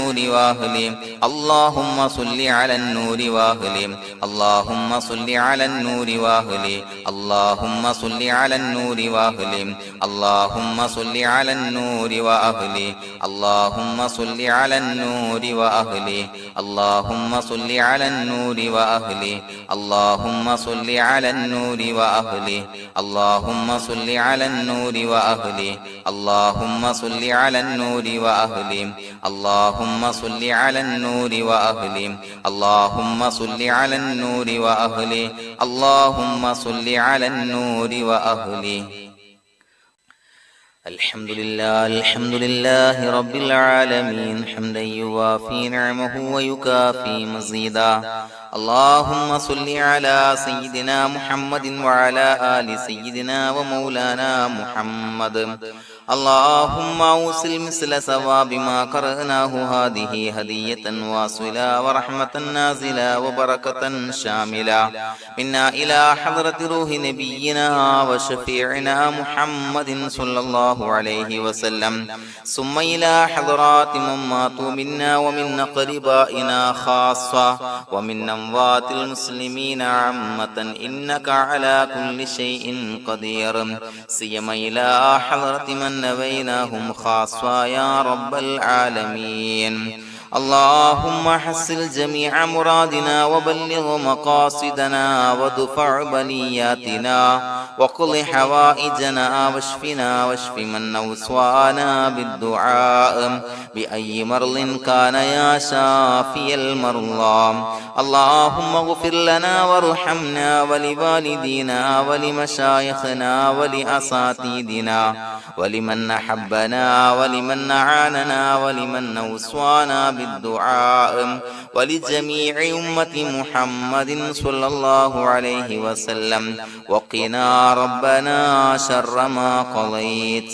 النور وأهله اللهم صل على النور وأهله اللهم صل على النور وأهله اللهم صل على النور وأهله اللهم صل على النور وأهله اللهم صل على النور وأهله اللهم صل على النور وأهله اللهم صل على النور وأهله اللهم صل على النور وأهله اللهم صل على النور وأهله اللهم صل على النور وأهله اللهم صل على النور وأهله اللهم صل على النور وأهله الحمد لله رب العالمين حمدا يوافي نعمه ويكافي مزيدا اللهم صل على سيدنا محمد وعلى آل سيدنا ومولانا محمد اللهم أوصل مثل ثواب ما قرأناه هذه هدية واصلة ورحمة نازلة وبركة شاملة منا إلى حضرة روح نبينا وشفيعنا محمد صلى الله عليه وسلم ثم إلى حضرات من ماتوا منا ومن أقربائنا خاصة ومن أموات المسلمين عامة إنك على كل شيء قدير سيما إلى حضرة من نبيناهم خاصة يا رب العالمين اللهم حصل جميع مرادنا وبلغ مقاصدنا ودفع بلياتنا وقض حوائجنا واشفنا واشف من أوصانا بالدعاء بأي مرض كان يا شافي المرضى اللهم اغفر لنا وارحمنا ولوالدينا ولمشايخنا ولأساتذتنا ولمن أحبنا ولمن أعاننا ولمن أوصانا بالدعاء ولجميع أمة محمد صلى الله عليه وسلم وقنا ربنا شر ما قضيت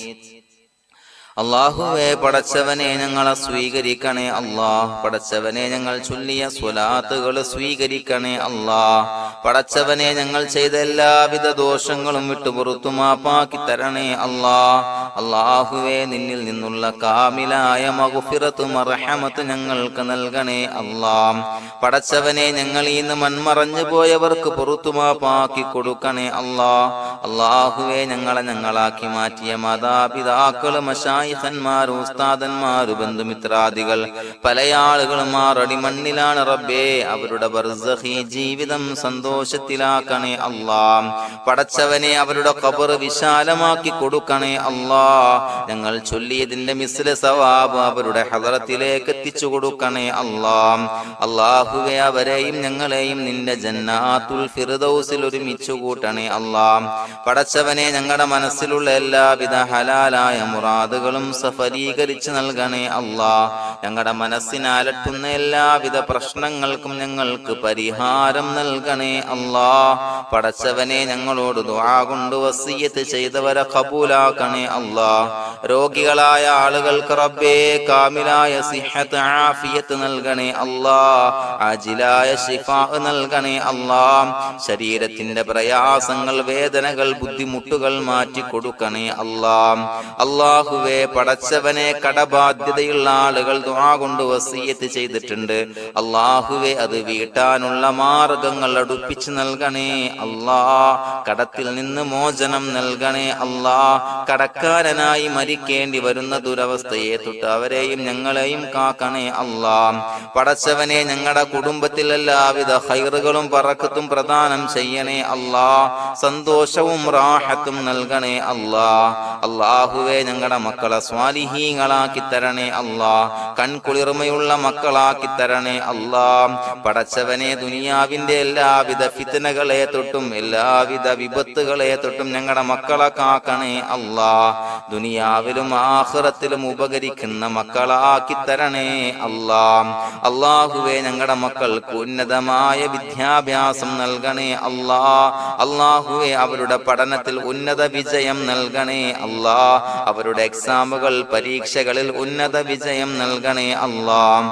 അല്ലാഹുവേ പടച്ചവനെ ഞങ്ങളെ സ്വീകരിക്കണേ അല്ലാഹ് പടച്ചവനെ ഞങ്ങൾ ചൊല്ലിയ സ്വലാത്തുകൾ സ്വീകരിക്കണേ അല്ലാഹ് പടച്ചവനെ ഞങ്ങൾ ചെയ്ത എല്ലാവിധ ദോഷങ്ങളും വിട്ടുപുറത്തു മാപ്പാക്കി തരണേ അല്ലാഹ് അല്ലാഹുവേ നിന്നിൽ നിന്നുള്ള കാമിലായ മഗ്ഫിറത്തും റഹ്മത്തും ഞങ്ങൾക്ക് നൽകണേ അല്ലാഹ് പടച്ചവനെ ഞങ്ങൾ ഇന്ന് മൺമറഞ്ഞു പോയവർക്ക് പുറത്തു മാപ്പാക്കി കൊടുക്കണേ അല്ലാഹ് അല്ലാഹുവേ ഞങ്ങളാക്കി മാറ്റിയ മാതാപിതാക്കളും ഖന്മാർ ഉസ്താദന്മാർ ബന്ധുമിത്രാദികൾ പല ആളുകളും ആറടി മണ്ണിലാണ് റബ്ബേ അവരുടെ ബർസഖി ജീവിതം സന്തോഷത്തിലാക്കണേ അല്ലാഹ് പടച്ചവനെ അവരുടെ ഖബർ വിശാലമാക്കി കൊടുക്കണേ അല്ലാഹ് ഞങ്ങൾ ചൊല്ലിയതിന്റെ മിസ്ല സവാബ് അവരുടെ ഹദറത്തിലേക്ക് എത്തിച്ചു കൊടുക്കണേ അല്ലാഹ് അല്ലാഹുവേ അവരെയും ഞങ്ങളെയും നിന്റെ ജന്നാത്തുൽ ഫിർദൗസിൽ ഒരുമിച്ചു കൂട്ടണേ അല്ലാഹ് പടച്ചവനെ ഞങ്ങളുടെ മനസ്സിലുള്ള എല്ലാവിധ ഹലാലായ മുറാദുകളും സഫലീകരിച്ച് നൽകണേ അല്ലാഹ് ഞങ്ങളുടെ മനസ്സിനെ അലട്ടുന്ന എല്ലാവിധ പ്രശ്നങ്ങൾക്കും ഞങ്ങൾക്ക് പരിഹാരം നൽകണേ അല്ലാഹ് പടച്ചവനെ ഞങ്ങളോട് ദുആ കൊണ്ട് വസിയ്യത്ത് ചെയ്തവരെ ഖബൂലാക്കണേ അല്ലാഹ് രോഗികളായ ആളുകൾക്ക് റബ്ബേ കാമിലായ സിഹത്ത് ആഫിയത്ത് നൽകണേ അല്ലാഹ് ആജിലായ ശിഫാ നൽകണേ അല്ലാഹ് ശരീരത്തിന്റെ പ്രയാസങ്ങൾ വേദനകൾ ബുദ്ധിമുട്ടുകൾ മാറ്റി കൊടുക്കണേ അല്ലാഹ് അല്ലാഹുവേ പടച്ചവനെ കടബാധ്യതയുള്ള ആളുകൾ ദുആ കൊണ്ട് വസിയ്യത്ത് ചെയ്തിട്ടുണ്ട് അല്ലാഹുവേ അത് വീട്ടാനുള്ള മാർഗങ്ങൾ അടുപ്പിച്ച് നൽകണേ അല്ലാഹ് കടത്തിൽ നിന്ന് മോചനം നൽകണേ അല്ലാഹ് കടക്കാരനായി മരിക്കേണ്ടി വരുന്ന ദുരവസ്ഥയെ തൊട്ട് അവരെയും ഞങ്ങളെയും കാക്കണേ അല്ലാഹ് പടച്ചവനെ ഞങ്ങളുടെ കുടുംബത്തിൽ എല്ലാവിധ ഖൈറുകളും ബറക്കത്തും പ്രദാനം ചെയ്യണേ അല്ലാഹ് സന്തോഷവും റാഹത്തും നൽകണേ അല്ലാഹ് അല്ലാഹുവേ ഞങ്ങളുടെ മക്കളെ സ്വാലിഹീങ്ങളാക്കി തരണേ അല്ലാഹ് കൺകുളിർമയുള്ള മക്കളാക്കി തരണേ അല്ലാഹ് പടച്ചവനെ ദുനിയാവിന്റെ എല്ലാവിധ ഫിത്നകളെ തൊട്ടും എല്ലാവിധ വിപത്തുകളെ തൊട്ടും ഞങ്ങളുടെ മക്കളെ കാക്കണേ അല്ലാഹ് ദുനിയാവിലും ആഖിറത്തിലും ഉപകരിക്കുന്ന മക്കളാക്കി തരണേ അല്ലാഹ് അല്ലാഹുവേ ഞങ്ങളുടെ മക്കൾക്ക് ഉന്നതമായ വിദ്യാഭ്യാസം നൽകണേ അല്ലാഹ് അല്ലാഹുവേ അവരുടെ പഠനത്തിൽ ഉന്നത വിജയം നൽകണേ അല്ലാഹ് അവരുടെ എക്സാമുകൾ പരീക്ഷകളിൽ ഉന്നത വിജയം നൽകണേ അല്ലാഹ്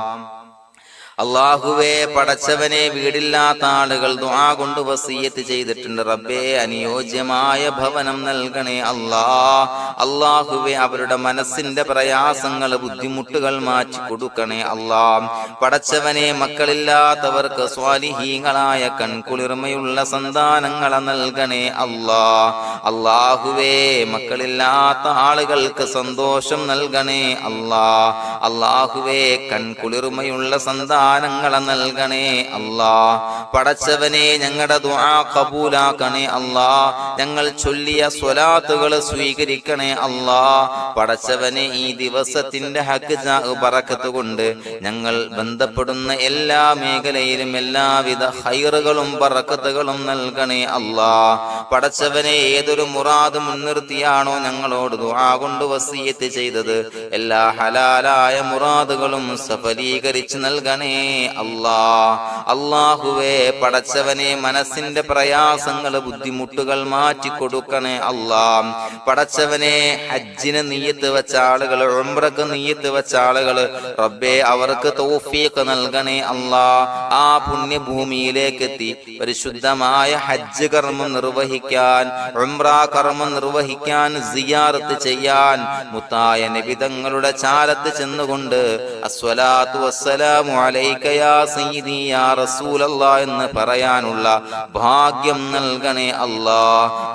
അല്ലാഹുവേ, പടച്ചവനെ, വീടില്ലാത്ത ആളുകൾ ദുആ കൊണ്ട് വസിയ്യത്ത് ചെയ്തിട്ടുണ്ട്. റബ്ബേ, അനുയോജ്യമായ ഭവനം നൽകണേ അല്ലാ. അല്ലാഹുവേ, അവരുടെ മനസ്സിന്റെ പ്രയാസങ്ങൾ, ബുദ്ധിമുട്ടുകൾ മാറ്റി കൊടുക്കണേ അല്ലാ. പടച്ചവനെ, മക്കളില്ലാത്തവർക്ക് സ്വാലിഹീങ്ങളായ കൺകുളിർമയുള്ള സന്താനങ്ങളെ നൽകണേ അല്ലാ. അല്ലാഹുവേ, മക്കളില്ലാത്ത ആളുകൾക്ക് സന്തോഷം നൽകണേ അല്ലാ. അല്ലാഹുവേ, കൺകുളിർമയുള്ള സന്താനങ്ങളെ നൽകണേ അല്ലാ. പടച്ചവനെ, ഞങ്ങളുടെ ദുആ ഖബൂലാക്കണേ അല്ലാ. ഞങ്ങൾ ചൊല്ലിയ സ്വലാത്തുകൾ സ്വീകരിക്കണേ അല്ലാ. പടച്ചവനെ, ഈ ദിവസത്തിന്റെ ഹക്ക് ബറക്കത്ത് കൊണ്ട് ഞങ്ങൾ ബന്ധപ്പെടുന്ന എല്ലാ മേഖലയിലും എല്ലാവിധ ഖൈറുകളും ബറക്കത്തുകളും നൽകണേ അല്ലാ. പടച്ചവനെ, ഏതൊരു മുറാദ് മുൻനിർത്തിയാണോ ഞങ്ങളോട് ദുആ കൊണ്ട് വസിയ്യത്ത് ചെയ്തത്, എല്ലാ ഹലാലായ മുറാദുകളും സഫലീകരിച്ച് നൽകണേ അല്ലാ. അല്ലാഹുവേ, പടച്ചവനെ, മനസ്സിന്റെ പ്രയാസങ്ങൾ, ബുദ്ധിമുട്ടുകൾ മാറ്റി കൊടുക്കണേ അല്ലാ. പടച്ചവനെ, ഹജ്ജിന് നിയ്യത്ത് വെച്ച ആളുകൾ, ഉംറക്ക് നിയ്യത്ത് വെച്ച ആളുകൾ, റബ്ബേ, അവർക്ക് തൗഫീഖ് നൽകണേ അല്ലാ. ആ പുണ്യഭൂമിയിലേക്ക് എത്തി പരിശുദ്ധമായ ഹജ്ജ് കർമ്മം നിർവഹിക്കാൻ, ഉംറ കർമ്മം നിർവഹിക്കാൻ, സിയാറത്ത് ചെയ്യാൻ, മുത്തായ നബി തങ്ങളുടെ ചാരത്ത് ചെന്നുകൊണ്ട് അസ്സലാത്തു വസ്സലാമു അലൈക യാ സയ്യിദി യാ റസൂലല്ലാഹ് എന്ന് പറയാനുള്ള ഭാഗ്യം നൽകണേ അല്ലാ.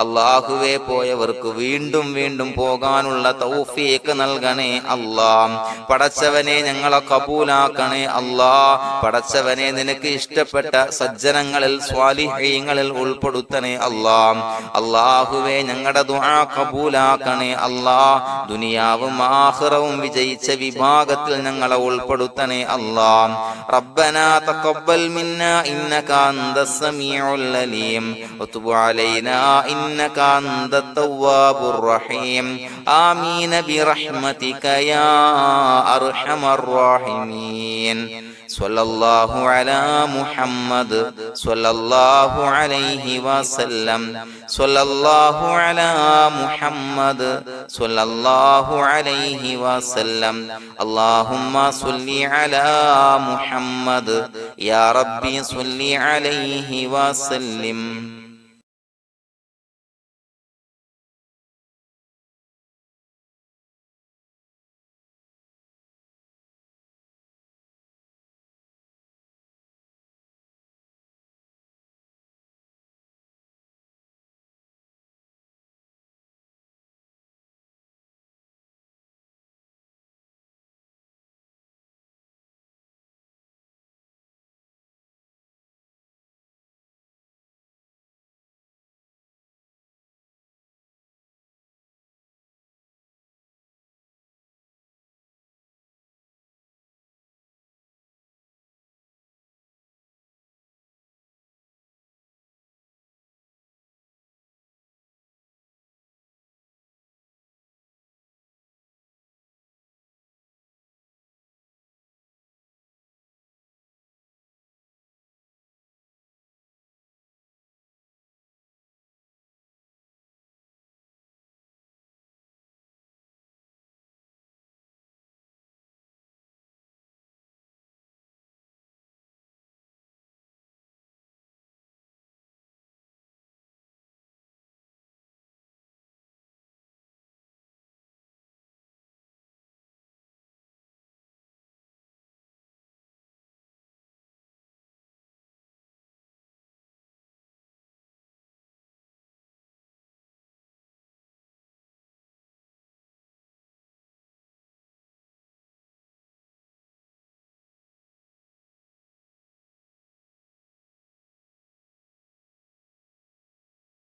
അല്ലാഹുവേ, പോയവർക്ക് വീണ്ടും വീണ്ടും പോകാനുള്ള തൗഫീഖ് നൽകണേ അല്ലാ. പടച്ചവനെ, ഞങ്ങളെ കബൂലാക്കണേ അല്ലാ. പടച്ചവനെ, നിനക്ക് ഇഷ്ടപ്പെട്ട സജ്ജനങ്ങളിൽ, സ്വാലിഹീങ്ങളിൽ ഉൾപ്പെടുത്തണേ അല്ലാ. അല്ലാഹുവേ, ഞങ്ങളുടെ ദുആ കബൂലാക്കണേ അല്ലാ. ദുനിയാവും ആഖിറവും വിജയിച്ച വിഭാഗത്തിൽ ഞങ്ങളെ ഉൾപ്പെടുത്തണേ അല്ലാ. റബ്ബനാ തഖബ്ബൽ മിന്നാ ഇന്നക അൻതസ് സമീഉൽ അലീം വതുബ് അലൈനാ ഇന്നക അൻതത് തവ്വാബുർ റഹീം. ആമീൻ ബിറഹ്മതിക യാ അർഹമർ റഹീമീൻ. സ്വല്ലല്ലാഹു അലാ മുഹമ്മദ് സ്വല്ലല്ലാഹു അലൈഹി വസല്ലം. സ്വല്ലല്ലാഹു അലാ മുഹമ്മദ് സ്വല്ലല്ലാഹു അലൈഹി വസല്ലം. അല്ലാഹുമ്മ സ്വല്ലി അലാ മുഹമ്മദ് യാ റബ്ബി സ്വല്ലി അലൈഹി വസല്ലം.